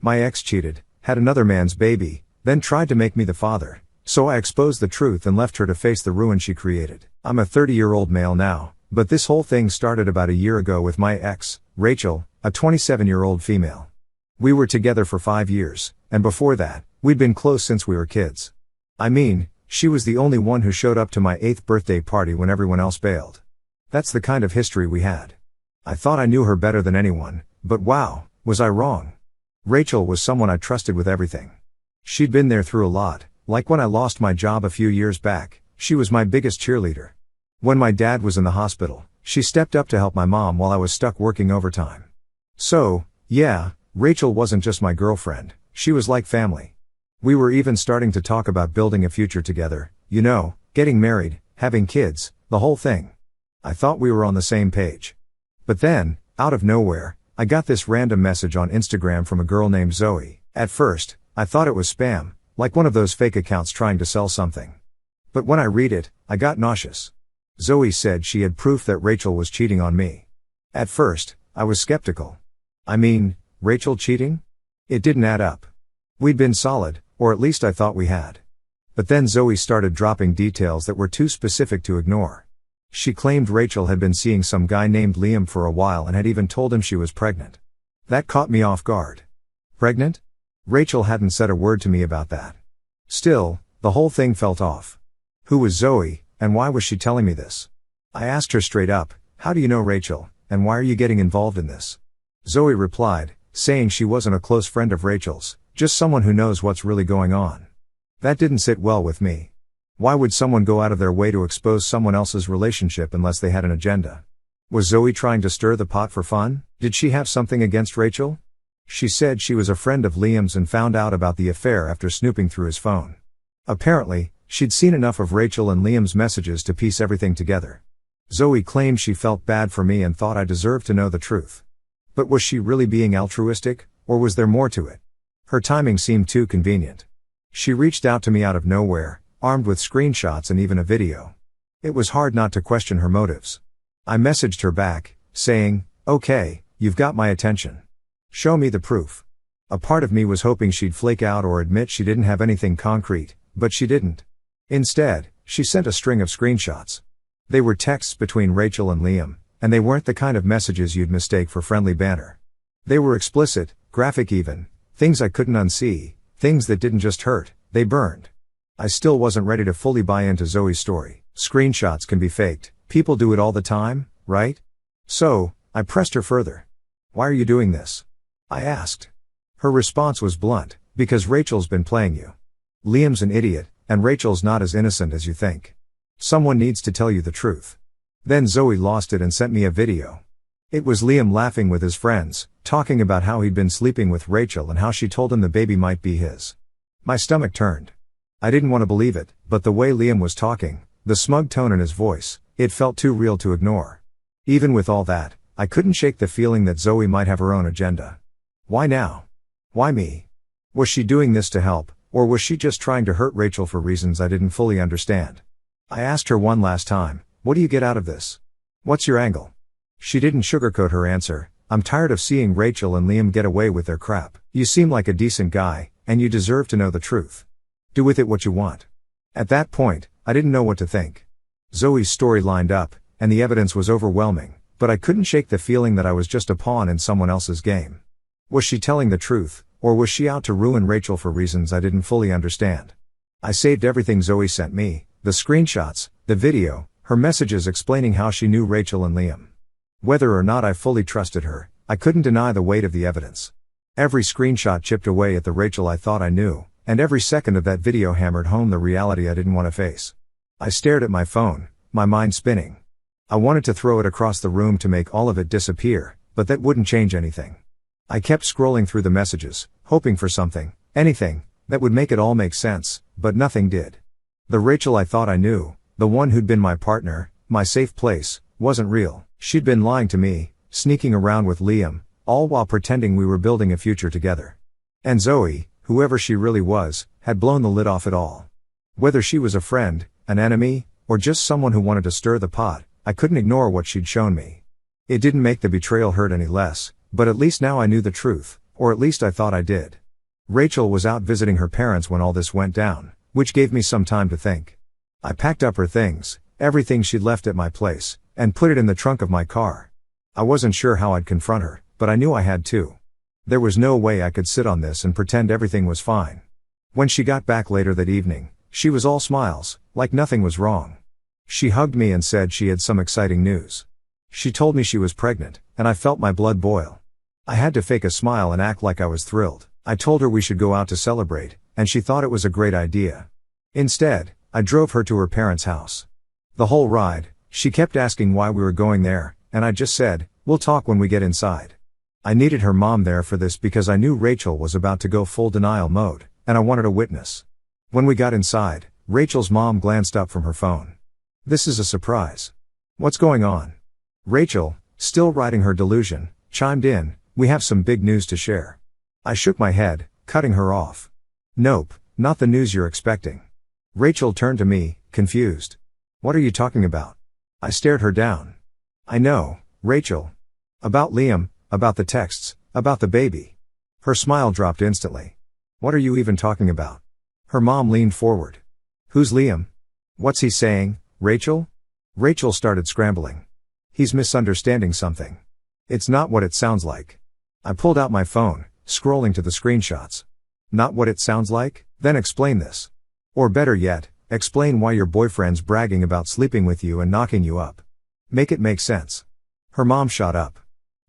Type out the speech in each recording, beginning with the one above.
My ex cheated, had another man's baby, then tried to make me the father, so I exposed the truth and left her to face the ruin she created. I'm a 30-year-old male now, but this whole thing started about a year ago with my ex, Rachel, a 27-year-old female. We were together for 5 years, and before that, we'd been close since we were kids. I mean, she was the only one who showed up to my 8th birthday party when everyone else bailed. That's the kind of history we had. I thought I knew her better than anyone, but wow, was I wrong. Rachel was someone I trusted with everything. She'd been there through a lot, like when I lost my job a few years back, she was my biggest cheerleader. When my dad was in the hospital, she stepped up to help my mom while I was stuck working overtime. So, yeah, Rachel wasn't just my girlfriend, she was like family. We were even starting to talk about building a future together, you know, getting married, having kids, the whole thing. I thought we were on the same page. But then, out of nowhere, I got this random message on Instagram from a girl named Zoe. At first, I thought it was spam, like one of those fake accounts trying to sell something. But when I read it, I got nauseous. Zoe said she had proof that Rachel was cheating on me. At first, I was skeptical. I mean, Rachel cheating? It didn't add up. We'd been solid, or at least I thought we had. But then Zoe started dropping details that were too specific to ignore. She claimed Rachel had been seeing some guy named Liam for a while and had even told him she was pregnant. That caught me off guard. Pregnant? Rachel hadn't said a word to me about that. Still, the whole thing felt off. Who was Zoe, and why was she telling me this? I asked her straight up, how do you know Rachel, and why are you getting involved in this? Zoe replied, saying she wasn't a close friend of Rachel's, just someone who knows what's really going on. That didn't sit well with me. Why would someone go out of their way to expose someone else's relationship unless they had an agenda? Was Zoe trying to stir the pot for fun? Did she have something against Rachel? She said she was a friend of Liam's and found out about the affair after snooping through his phone. Apparently, she'd seen enough of Rachel and Liam's messages to piece everything together. Zoe claimed she felt bad for me and thought I deserved to know the truth. But was she really being altruistic, or was there more to it? Her timing seemed too convenient. She reached out to me out of nowhere, armed with screenshots and even a video. It was hard not to question her motives. I messaged her back, saying, okay, you've got my attention. Show me the proof. A part of me was hoping she'd flake out or admit she didn't have anything concrete, but she didn't. Instead, she sent a string of screenshots. They were texts between Rachel and Liam, and they weren't the kind of messages you'd mistake for friendly banter. They were explicit, graphic even, things I couldn't unsee, things that didn't just hurt, they burned. I still wasn't ready to fully buy into Zoe's story. Screenshots can be faked, people do it all the time, right? So, I pressed her further. Why are you doing this? I asked. Her response was blunt, because Rachel's been playing you. Liam's an idiot, and Rachel's not as innocent as you think. Someone needs to tell you the truth. Then Zoe lost it and sent me a video. It was Liam laughing with his friends, talking about how he'd been sleeping with Rachel and how she told him the baby might be his. My stomach turned. I didn't want to believe it, but the way Liam was talking, the smug tone in his voice, it felt too real to ignore. Even with all that, I couldn't shake the feeling that Zoe might have her own agenda. Why now? Why me? Was she doing this to help, or was she just trying to hurt Rachel for reasons I didn't fully understand? I asked her one last time, what do you get out of this? What's your angle? She didn't sugarcoat her answer, I'm tired of seeing Rachel and Liam get away with their crap. You seem like a decent guy, and you deserve to know the truth. Do with it what you want. At that point, I didn't know what to think. Zoe's story lined up, and the evidence was overwhelming, but I couldn't shake the feeling that I was just a pawn in someone else's game. Was she telling the truth, or was she out to ruin Rachel for reasons I didn't fully understand? I saved everything Zoe sent me, the screenshots, the video, her messages explaining how she knew Rachel and Liam. Whether or not I fully trusted her, I couldn't deny the weight of the evidence. Every screenshot chipped away at the Rachel I thought I knew, and every second of that video hammered home the reality I didn't want to face. I stared at my phone, my mind spinning. I wanted to throw it across the room to make all of it disappear, but that wouldn't change anything. I kept scrolling through the messages, hoping for something, anything, that would make it all make sense, but nothing did. The Rachel I thought I knew, the one who'd been my partner, my safe place, wasn't real. She'd been lying to me, sneaking around with Liam, all while pretending we were building a future together. And Zoe, whoever she really was, had blown the lid off it all. Whether she was a friend, an enemy, or just someone who wanted to stir the pot, I couldn't ignore what she'd shown me. It didn't make the betrayal hurt any less, but at least now I knew the truth, Or at least I thought I did. Rachel was out visiting her parents when all this went down, which gave me some time to think. I packed up her things, everything she'd left at my place, and put it in the trunk of my car. I wasn't sure how I'd confront her, but I knew I had to. There was no way I could sit on this and pretend everything was fine. When she got back later that evening, she was all smiles, like nothing was wrong. She hugged me and said she had some exciting news. She told me she was pregnant, and I felt my blood boil. I had to fake a smile and act like I was thrilled. I told her we should go out to celebrate, and she thought it was a great idea. Instead, I drove her to her parents' house. The whole ride, she kept asking why we were going there, and I just said, "We'll talk when we get inside." I needed her mom there for this because I knew Rachel was about to go full denial mode, and I wanted a witness. When we got inside, Rachel's mom glanced up from her phone. "This is a surprise. What's going on?" Rachel, still riding her delusion, chimed in, "We have some big news to share." I shook my head, cutting her off. "Nope, not the news you're expecting." Rachel turned to me, confused. "What are you talking about?" I stared her down. "I know, Rachel. About Liam, about the texts, about the baby." Her smile dropped instantly. "What are you even talking about?" Her mom leaned forward. "Who's Liam? What's he saying, Rachel?" Rachel started scrambling. "He's misunderstanding something. It's not what it sounds like." I pulled out my phone, scrolling to the screenshots. "Not what it sounds like? Then explain this. Or better yet, explain why your boyfriend's bragging about sleeping with you and knocking you up. Make it make sense." Her mom shot up.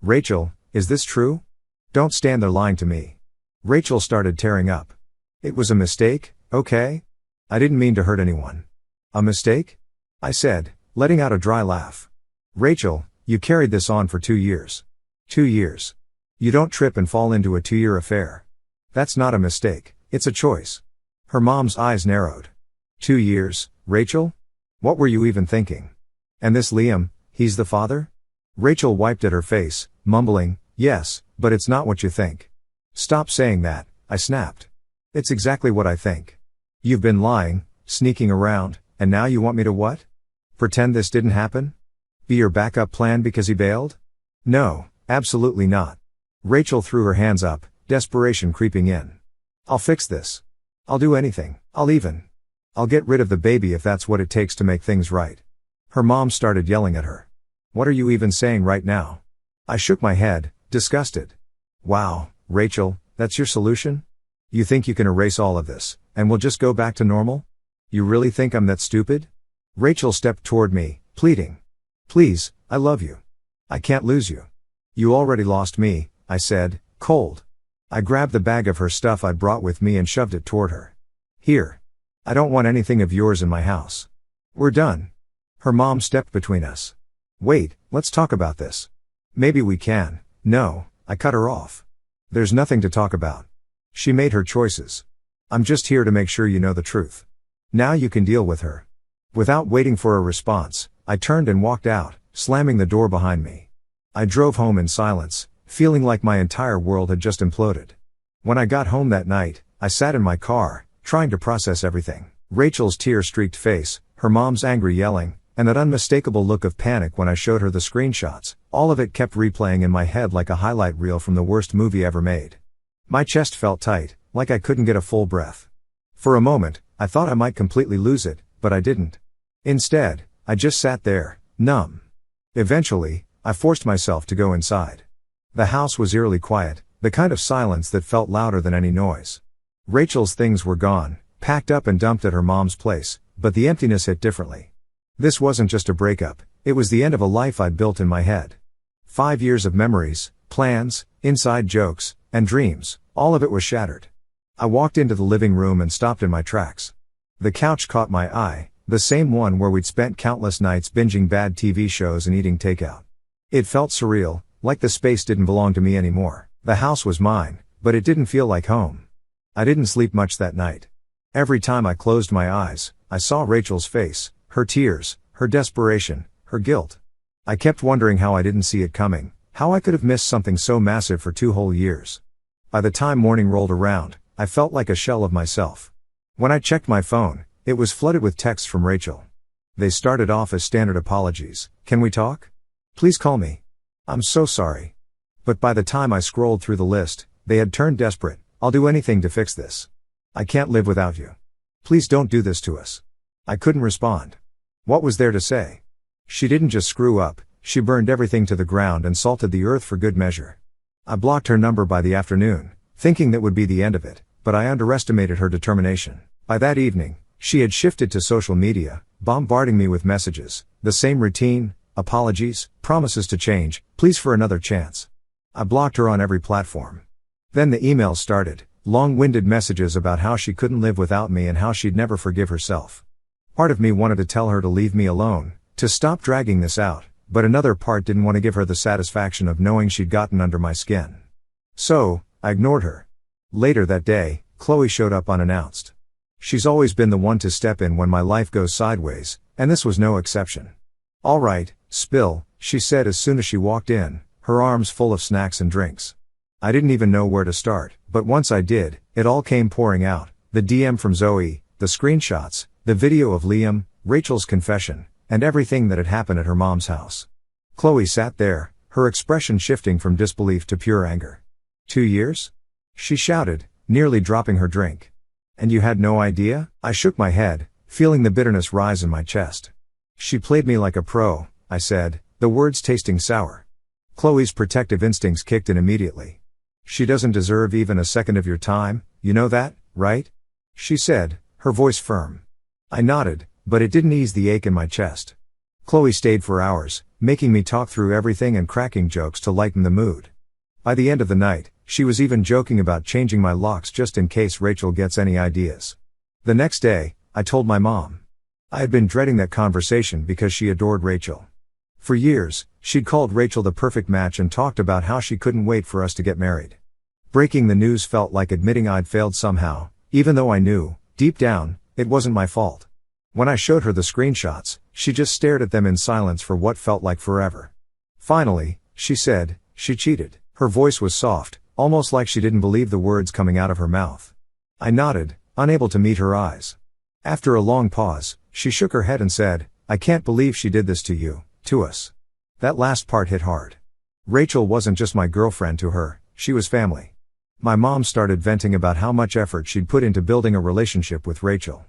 "Rachel, is this true? Don't stand there lying to me." Rachel started tearing up. "It was a mistake, okay? I didn't mean to hurt anyone." "A mistake?" I said, letting out a dry laugh. "Rachel, you carried this on for 2 years. 2 years. You don't trip and fall into a 2-year affair. That's not a mistake, it's a choice." Her mom's eyes narrowed. 2 years, Rachel? What were you even thinking? And this Liam, he's the father? Rachel wiped at her face, mumbling, "Yes, but it's not what you think." "Stop saying that," I snapped. "It's exactly what I think. You've been lying, sneaking around, and now you want me to what? Pretend this didn't happen? Be your backup plan because he bailed? No, absolutely not." Rachel threw her hands up, desperation creeping in. "I'll fix this. I'll do anything, I'll get rid of the baby if that's what it takes to make things right." Her mom started yelling at her. "What are you even saying right now?" I shook my head, disgusted. "Wow, Rachel, that's your solution? You think you can erase all of this, and we'll just go back to normal? You really think I'm that stupid?" Rachel stepped toward me, pleading. "Please, I love you. I can't lose you." "You already lost me," I said, cold. I grabbed the bag of her stuff I'd brought with me and shoved it toward her. "Here. I don't want anything of yours in my house. We're done." Her mom stepped between us. "Wait, let's talk about this." "Maybe we can." "No," I cut her off. "There's nothing to talk about. She made her choices. I'm just here to make sure you know the truth. Now you can deal with her." Without waiting for a response, I turned and walked out, slamming the door behind me. I drove home in silence, feeling like my entire world had just imploded. When I got home that night, I sat in my car, trying to process everything. Rachel's tear-streaked face, her mom's angry yelling, and that unmistakable look of panic when I showed her the screenshots, all of it kept replaying in my head like a highlight reel from the worst movie ever made. My chest felt tight, like I couldn't get a full breath. For a moment, I thought I might completely lose it, but I didn't. Instead, I just sat there, numb. Eventually, I forced myself to go inside. The house was eerily quiet, the kind of silence that felt louder than any noise. Rachel's things were gone, packed up and dumped at her mom's place, but the emptiness hit differently. This wasn't just a breakup, it was the end of a life I'd built in my head. 5 years of memories, plans, inside jokes, and dreams, all of it was shattered. I walked into the living room and stopped in my tracks. The couch caught my eye, the same one where we'd spent countless nights binging bad TV shows and eating takeout. It felt surreal, like the space didn't belong to me anymore. The house was mine, but it didn't feel like home. I didn't sleep much that night. Every time I closed my eyes, I saw Rachel's face, her tears, her desperation, her guilt. I kept wondering how I didn't see it coming, how I could have missed something so massive for 2 whole years. By the time morning rolled around, I felt like a shell of myself. When I checked my phone, it was flooded with texts from Rachel. They started off as standard apologies. "Can we talk? Please call me. I'm so sorry." But by the time I scrolled through the list, They had turned desperate. "I'll do anything to fix this. I can't live without you. Please don't do this to us." I couldn't respond. What was there to say? She didn't just screw up, she burned everything to the ground and salted the earth for good measure. I blocked her number by the afternoon, thinking that would be the end of it, but I underestimated her determination. By that evening, she had shifted to social media, bombarding me with messages, the same routine, apologies, promises to change, pleas for another chance. I blocked her on every platform. Then the emails started, long-winded messages about how she couldn't live without me and how she'd never forgive herself. Part of me wanted to tell her to leave me alone, to stop dragging this out, but another part didn't want to give her the satisfaction of knowing she'd gotten under my skin. So, I ignored her. Later that day, Chloe showed up unannounced. She's always been the one to step in when my life goes sideways, and this was no exception. "All right, spill," she said as soon as she walked in, her arms full of snacks and drinks. I didn't even know where to start, but once I did, it all came pouring out. The DM from Zoe, the screenshots, the video of Liam, Rachel's confession, and everything that had happened at her mom's house. Chloe sat there, her expression shifting from disbelief to pure anger. 2 years? She shouted, nearly dropping her drink. "And you had no idea?" I shook my head, feeling the bitterness rise in my chest. "She played me like a pro," I said, the words tasting sour. Chloe's protective instincts kicked in immediately. "She doesn't deserve even a second of your time, you know that, right?" she said, her voice firm. I nodded, but it didn't ease the ache in my chest. Chloe stayed for hours, making me talk through everything and cracking jokes to lighten the mood. By the end of the night, she was even joking about changing my locks just in case Rachel gets any ideas. The next day, I told my mom. I had been dreading that conversation because she adored Rachel. For years, she'd called Rachel the perfect match and talked about how she couldn't wait for us to get married. Breaking the news felt like admitting I'd failed somehow, even though I knew, deep down, it wasn't my fault. When I showed her the screenshots, she just stared at them in silence for what felt like forever. Finally, she said, she cheated. Her voice was soft, almost like she didn't believe the words coming out of her mouth. I nodded, unable to meet her eyes. After a long pause, she shook her head and said, "I can't believe she did this to you, to us." That last part hit hard. Rachel wasn't just my girlfriend to her, she was family. My mom started venting about how much effort she'd put into building a relationship with Rachel.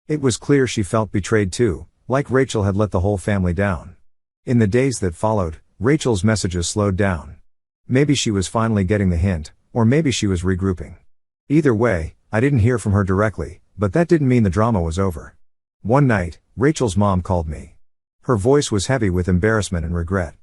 It was clear she felt betrayed too, like Rachel had let the whole family down. In the days that followed, Rachel's messages slowed down. Maybe she was finally getting the hint, or maybe she was regrouping. Either way, I didn't hear from her directly, but that didn't mean the drama was over. One night, Rachel's mom called me. Her voice was heavy with embarrassment and regret.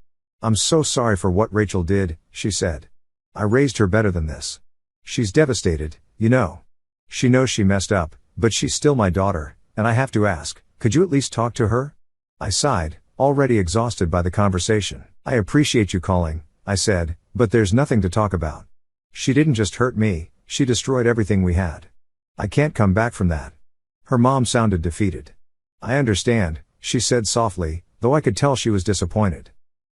"I'm so sorry for what Rachel did," she said. "I raised her better than this. She's devastated, you know. She knows she messed up, but she's still my daughter, and I have to ask, could you at least talk to her?" I sighed, already exhausted by the conversation. "I appreciate you calling," I said, "but there's nothing to talk about. She didn't just hurt me, she destroyed everything we had. I can't come back from that." Her mom sounded defeated. "I understand," she said softly, though I could tell she was disappointed.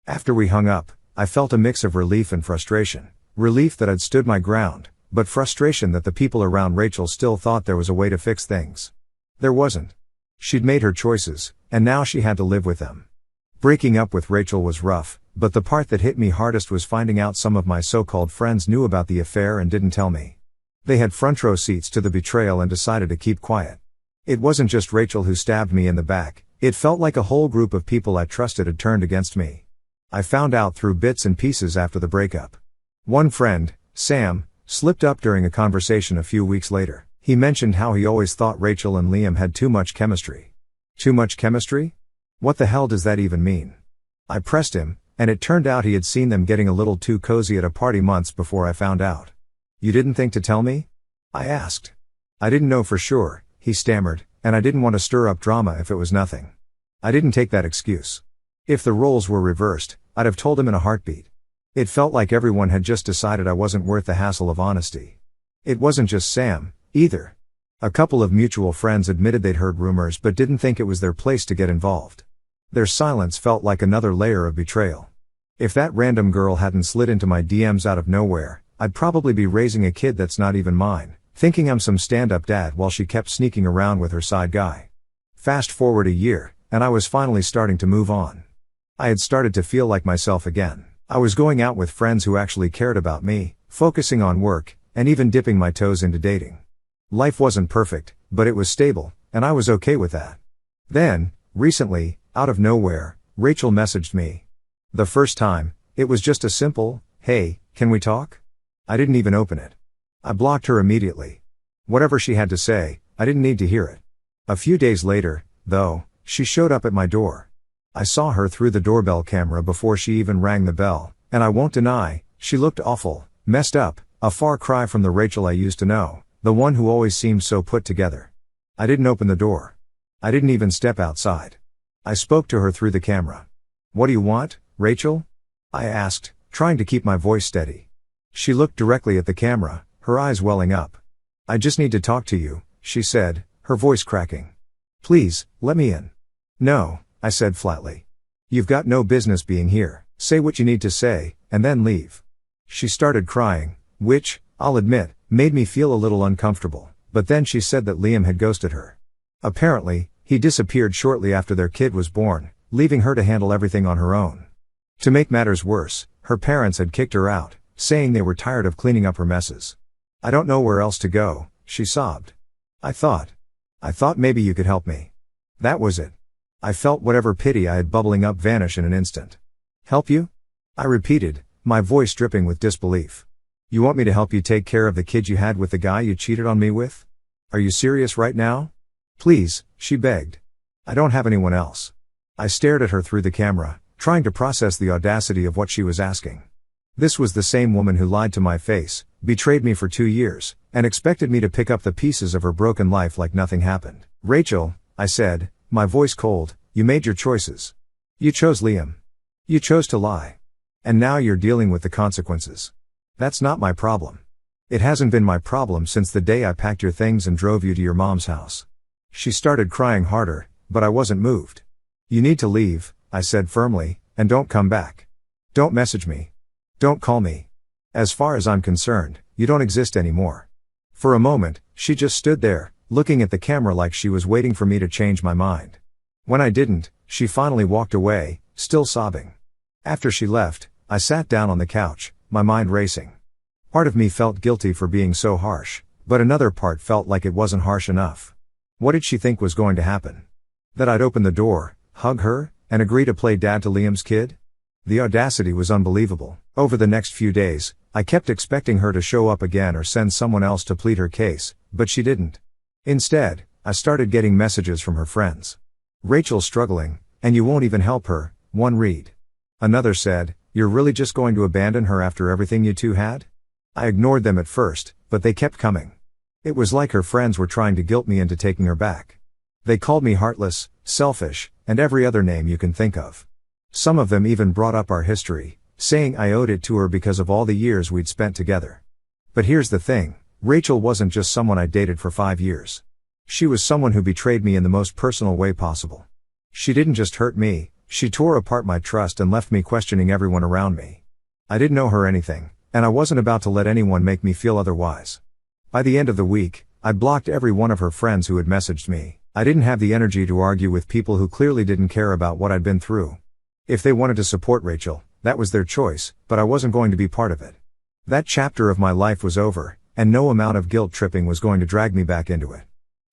After we hung up, I felt a mix of relief and frustration. Relief that I'd stood my ground, but frustration that the people around Rachel still thought there was a way to fix things. There wasn't. She'd made her choices, and now she had to live with them. Breaking up with Rachel was rough, but the part that hit me hardest was finding out some of my so-called friends knew about the affair and didn't tell me. They had front row seats to the betrayal and decided to keep quiet. It wasn't just Rachel who stabbed me in the back, it felt like a whole group of people I trusted had turned against me. I found out through bits and pieces after the breakup. One friend, Sam, slipped up during a conversation a few weeks later. He mentioned how he always thought Rachel and Liam had too much chemistry. Too much chemistry? What the hell does that even mean? I pressed him, and it turned out he had seen them getting a little too cozy at a party months before I found out. "You didn't think to tell me?" I asked. "I didn't know for sure," he stammered, "and I didn't want to stir up drama if it was nothing." I didn't take that excuse. If the roles were reversed, I'd have told him in a heartbeat. It felt like everyone had just decided I wasn't worth the hassle of honesty. It wasn't just Sam, either. A couple of mutual friends admitted they'd heard rumors but didn't think it was their place to get involved. Their silence felt like another layer of betrayal. If that random girl hadn't slid into my DMs out of nowhere, I'd probably be raising a kid that's not even mine, thinking I'm some stand-up dad while she kept sneaking around with her side guy. Fast forward a year, and I was finally starting to move on. I had started to feel like myself again. I was going out with friends who actually cared about me, focusing on work, and even dipping my toes into dating. Life wasn't perfect, but it was stable, and I was okay with that. Then, recently, out of nowhere, Rachel messaged me. The first time, it was just a simple, "Hey, can we talk?" I didn't even open it. I blocked her immediately. Whatever she had to say, I didn't need to hear it. A few days later, though, she showed up at my door. I saw her through the doorbell camera before she even rang the bell, and I won't deny, she looked awful, messed up, a far cry from the Rachel I used to know, the one who always seemed so put together. I didn't open the door. I didn't even step outside. I spoke to her through the camera. "What do you want, Rachel?" I asked, trying to keep my voice steady. She looked directly at the camera, her eyes welling up. "I just need to talk to you," she said, her voice cracking. "Please, let me in." "No," I said flatly. "You've got no business being here. Say what you need to say, and then leave." She started crying, which, I'll admit, made me feel a little uncomfortable, but then she said that Liam had ghosted her. Apparently, he disappeared shortly after their kid was born, leaving her to handle everything on her own. To make matters worse, her parents had kicked her out, saying they were tired of cleaning up her messes. "I don't know where else to go," she sobbed. I thought maybe you could help me." That was it. I felt whatever pity I had bubbling up vanish in an instant. "Help you?" I repeated, my voice dripping with disbelief. "You want me to help you take care of the kid you had with the guy you cheated on me with? Are you serious right now?" "Please," she begged. "I don't have anyone else." I stared at her through the camera, trying to process the audacity of what she was asking. This was the same woman who lied to my face, betrayed me for 2 years, and expected me to pick up the pieces of her broken life like nothing happened. "Rachel," I said, my voice cold, "you made your choices. You chose Liam. You chose to lie. And now you're dealing with the consequences. That's not my problem. It hasn't been my problem since the day I packed your things and drove you to your mom's house." She started crying harder, but I wasn't moved. "You need to leave," I said firmly, "and don't come back. Don't message me. Don't call me. As far as I'm concerned, you don't exist anymore." For a moment, she just stood there, looking at the camera like she was waiting for me to change my mind. When I didn't, she finally walked away, still sobbing. After she left, I sat down on the couch, my mind racing. Part of me felt guilty for being so harsh, but another part felt like it wasn't harsh enough. What did she think was going to happen? That I'd open the door, hug her, and agree to play dad to Liam's kid? The audacity was unbelievable. Over the next few days, I kept expecting her to show up again or send someone else to plead her case, but she didn't. Instead, I started getting messages from her friends. "Rachel's struggling, and you won't even help her," one read. Another said, "You're really just going to abandon her after everything you two had?" I ignored them at first, but they kept coming. It was like her friends were trying to guilt me into taking her back. They called me heartless, selfish, and every other name you can think of. Some of them even brought up our history, saying I owed it to her because of all the years we'd spent together. But here's the thing, Rachel wasn't just someone I dated for 5 years. She was someone who betrayed me in the most personal way possible. She didn't just hurt me, she tore apart my trust and left me questioning everyone around me. I didn't owe her anything, and I wasn't about to let anyone make me feel otherwise. By the end of the week, I'd blocked every one of her friends who had messaged me. I didn't have the energy to argue with people who clearly didn't care about what I'd been through. If they wanted to support Rachel, that was their choice, but I wasn't going to be part of it. That chapter of my life was over, and no amount of guilt tripping was going to drag me back into it.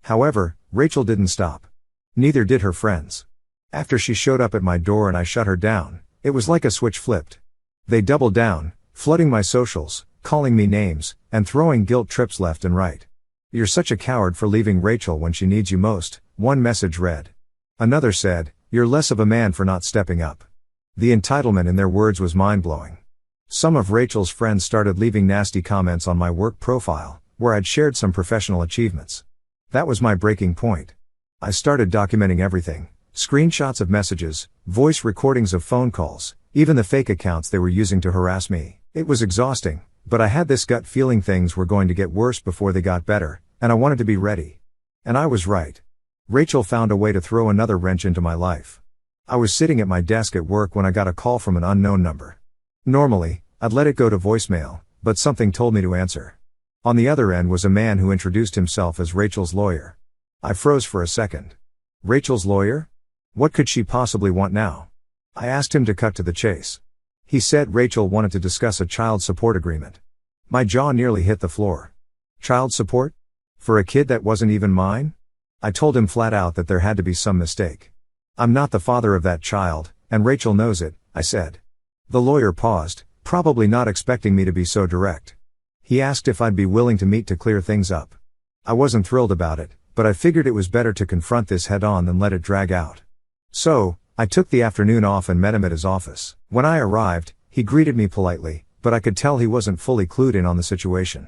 However, Rachel didn't stop. Neither did her friends. After she showed up at my door and I shut her down, it was like a switch flipped. They doubled down, flooding my socials, calling me names, and throwing guilt trips left and right. "You're such a coward for leaving Rachel when she needs you most," one message read. Another said, "You're less of a man for not stepping up." The entitlement in their words was mind-blowing. Some of Rachel's friends started leaving nasty comments on my work profile, where I'd shared some professional achievements. That was my breaking point. I started documenting everything. Screenshots of messages, voice recordings of phone calls, even the fake accounts they were using to harass me. It was exhausting, but I had this gut feeling things were going to get worse before they got better, and I wanted to be ready. And I was right. Rachel found a way to throw another wrench into my life. I was sitting at my desk at work when I got a call from an unknown number. Normally, I'd let it go to voicemail, but something told me to answer. On the other end was a man who introduced himself as Rachel's lawyer. I froze for a second. Rachel's lawyer? What could she possibly want now? I asked him to cut to the chase. He said Rachel wanted to discuss a child support agreement. My jaw nearly hit the floor. Child support? For a kid that wasn't even mine? I told him flat out that there had to be some mistake. I'm not the father of that child, and Rachel knows it, I said. The lawyer paused, probably not expecting me to be so direct. He asked if I'd be willing to meet to clear things up. I wasn't thrilled about it, but I figured it was better to confront this head on than let it drag out. So, I took the afternoon off and met him at his office. When I arrived, he greeted me politely, but I could tell he wasn't fully clued in on the situation.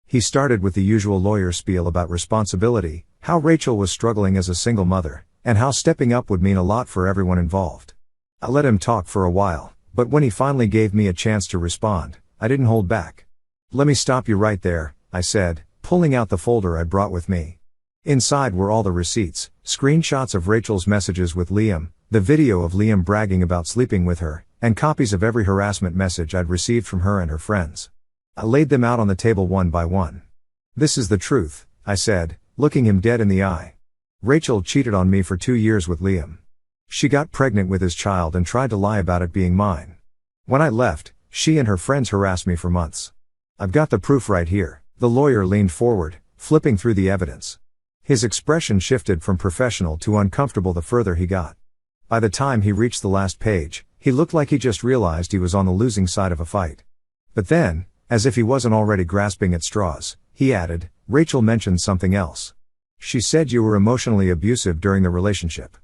He started with the usual lawyer spiel about responsibility, how Rachel was struggling as a single mother, and how stepping up would mean a lot for everyone involved. I let him talk for a while, but when he finally gave me a chance to respond, I didn't hold back. Let me stop you right there, I said, pulling out the folder I'd brought with me. Inside were all the receipts, screenshots of Rachel's messages with Liam, the video of Liam bragging about sleeping with her, and copies of every harassment message I'd received from her and her friends. I laid them out on the table one by one. This is the truth, I said, looking him dead in the eye. Rachel cheated on me for 2 years with Liam. She got pregnant with his child and tried to lie about it being mine. When I left, she and her friends harassed me for months. I've got the proof right here. The lawyer leaned forward, flipping through the evidence. His expression shifted from professional to uncomfortable the further he got. By the time he reached the last page, he looked like he just realized he was on the losing side of a fight. But then, as if he wasn't already grasping at straws, he added, Rachel mentioned something else. She said you were emotionally abusive during the relationship.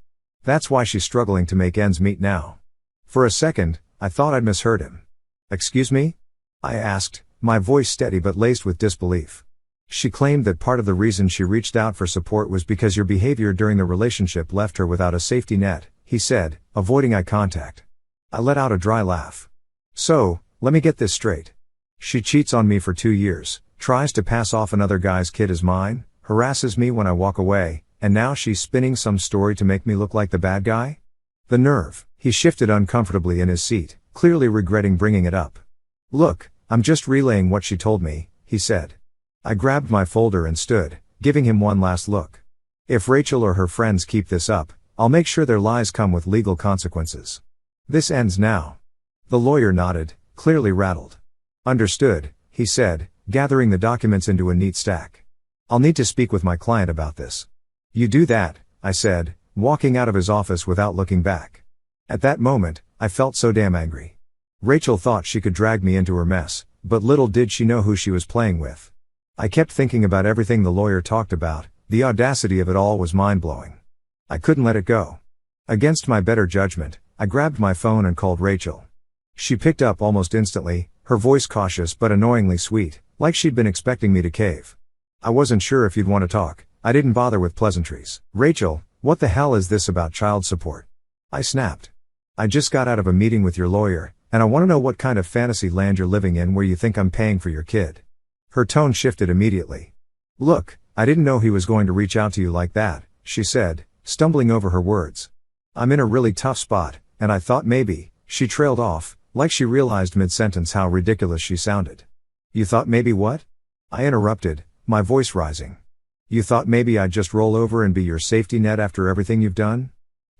That's why she's struggling to make ends meet now. For a second, I thought I'd misheard him. Excuse me? I asked, my voice steady but laced with disbelief. She claimed that part of the reason she reached out for support was because your behavior during the relationship left her without a safety net, he said, avoiding eye contact. I let out a dry laugh. So, let me get this straight. She cheats on me for 2 years, tries to pass off another guy's kid as mine, harasses me when I walk away, and now she's spinning some story to make me look like the bad guy? The nerve. He shifted uncomfortably in his seat, clearly regretting bringing it up. Look, I'm just relaying what she told me, he said. I grabbed my folder and stood, giving him one last look. If Rachel or her friends keep this up, I'll make sure their lies come with legal consequences. This ends now. The lawyer nodded, clearly rattled. Understood, he said, gathering the documents into a neat stack. I'll need to speak with my client about this. You do that, I said, walking out of his office without looking back. At that moment, I felt so damn angry. Rachel thought she could drag me into her mess, but little did she know who she was playing with. I kept thinking about everything the lawyer talked about. The audacity of it all was mind-blowing. I couldn't let it go. Against my better judgment, I grabbed my phone and called Rachel. She picked up almost instantly, her voice cautious but annoyingly sweet, like she'd been expecting me to cave. I wasn't sure if you'd want to talk. I didn't bother with pleasantries. Rachel, what the hell is this about child support? I snapped. I just got out of a meeting with your lawyer, and I want to know what kind of fantasy land you're living in where you think I'm paying for your kid. Her tone shifted immediately. Look, I didn't know he was going to reach out to you like that, she said, stumbling over her words. I'm in a really tough spot, and I thought maybe, she trailed off, like she realized mid-sentence how ridiculous she sounded. You thought maybe what? I interrupted, my voice rising. You thought maybe I'd just roll over and be your safety net after everything you've done?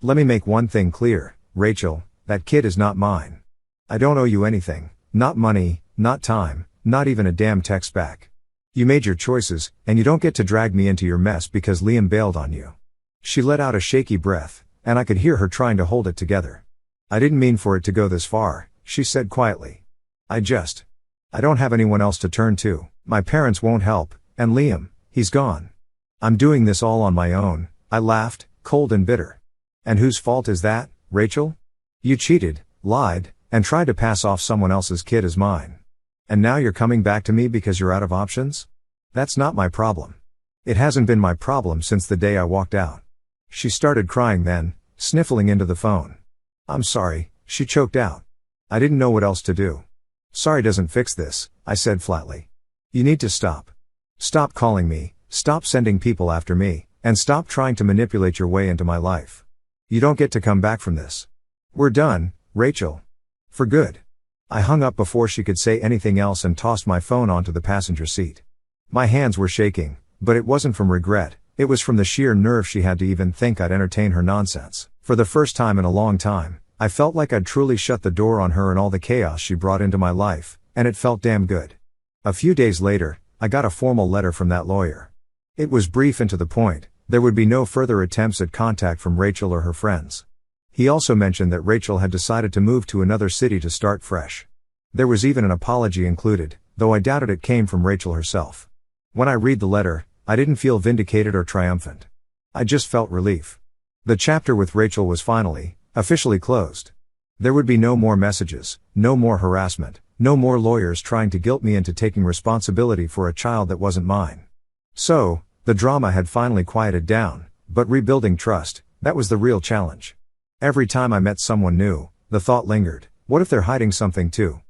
Let me make one thing clear, Rachel, that kid is not mine. I don't owe you anything, not money, not time, not even a damn text back. You made your choices, and you don't get to drag me into your mess because Liam bailed on you. She let out a shaky breath, and I could hear her trying to hold it together. I didn't mean for it to go this far, she said quietly. I don't have anyone else to turn to. My parents won't help, and Liam, he's gone. I'm doing this all on my own, I laughed, cold and bitter. And whose fault is that, Rachel? You cheated, lied, and tried to pass off someone else's kid as mine. And now you're coming back to me because you're out of options? That's not my problem. It hasn't been my problem since the day I walked out. She started crying then, sniffling into the phone. I'm sorry, she choked out. I didn't know what else to do. Sorry doesn't fix this, I said flatly. You need to stop. Stop calling me, stop sending people after me, and stop trying to manipulate your way into my life. You don't get to come back from this. We're done, Rachel. For good. I hung up before she could say anything else and tossed my phone onto the passenger seat. My hands were shaking, but it wasn't from regret, it was from the sheer nerve she had to even think I'd entertain her nonsense. For the first time in a long time, I felt like I'd truly shut the door on her and all the chaos she brought into my life, and it felt damn good. A few days later, I got a formal letter from that lawyer. It was brief and to the point. There would be no further attempts at contact from Rachel or her friends. He also mentioned that Rachel had decided to move to another city to start fresh. There was even an apology included, though I doubted it came from Rachel herself. When I read the letter, I didn't feel vindicated or triumphant. I just felt relief. The chapter with Rachel was finally, officially closed. There would be no more messages, no more harassment, no more lawyers trying to guilt me into taking responsibility for a child that wasn't mine. So, the drama had finally quieted down, but rebuilding trust, that was the real challenge. Every time I met someone new, the thought lingered, what if they're hiding something too?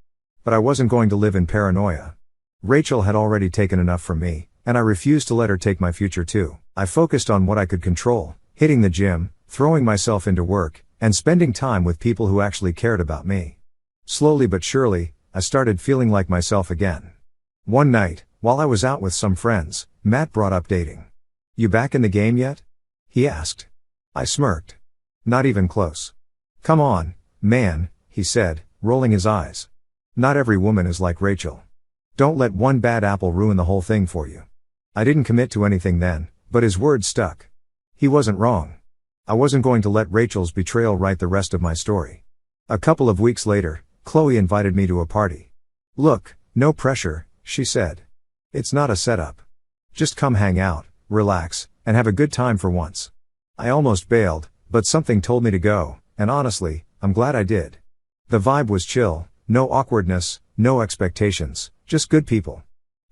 But I wasn't going to live in paranoia. Rachel had already taken enough from me, and I refused to let her take my future too. I focused on what I could control, hitting the gym, throwing myself into work, and spending time with people who actually cared about me. Slowly but surely, I started feeling like myself again. One night, while I was out with some friends, Matt brought up dating. "You back in the game yet?" he asked. I smirked. "Not even close." "Come on, man," he said, rolling his eyes. "Not every woman is like Rachel. Don't let one bad apple ruin the whole thing for you." I didn't commit to anything then, but his words stuck. He wasn't wrong. I wasn't going to let Rachel's betrayal write the rest of my story. A couple of weeks later, Chloe invited me to a party. "Look, no pressure," she said. "It's not a setup. Just come hang out, relax, and have a good time for once." I almost bailed, but something told me to go, and honestly, I'm glad I did. The vibe was chill, no awkwardness, no expectations, just good people.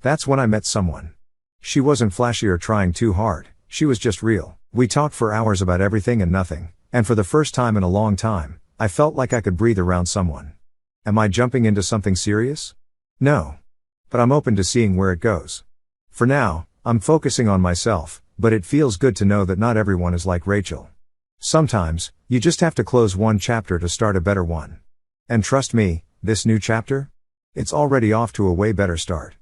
That's when I met someone. She wasn't flashy or trying too hard, she was just real. We talked for hours about everything and nothing, and for the first time in a long time, I felt like I could breathe around someone. Am I jumping into something serious? No. But I'm open to seeing where it goes. For now, I'm focusing on myself, but it feels good to know that not everyone is like Rachel. Sometimes, you just have to close one chapter to start a better one. And trust me, this new chapter? It's already off to a way better start.